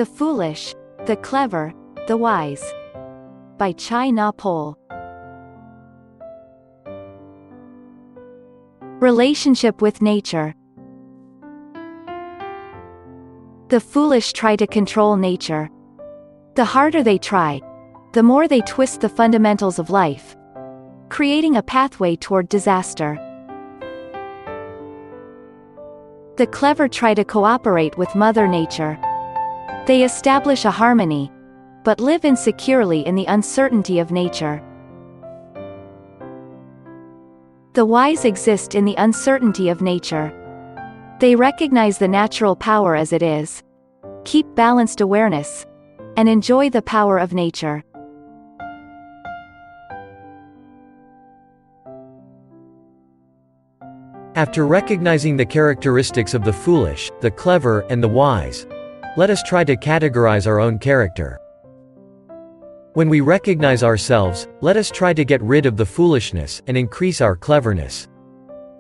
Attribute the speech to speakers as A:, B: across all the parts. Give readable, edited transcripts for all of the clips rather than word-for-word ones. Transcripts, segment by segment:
A: The Foolish, the Clever, the Wise. By Chai Na Pol. Relationship with nature. The foolish try to control nature. The harder they try, the more they twist the fundamentals of life, creating a pathway toward disaster. The clever try to cooperate with Mother Nature. They establish a harmony, but live insecurely in the uncertainty of nature. The wise exist in the uncertainty of nature. They recognize the natural power as it is, keep balanced awareness, and enjoy the power of nature.
B: After recognizing the characteristics of the foolish, the clever, and the wise, let us try to categorize our own character. When we recognize ourselves, let us try to get rid of the foolishness and increase our cleverness.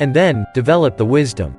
B: And then, develop the wisdom.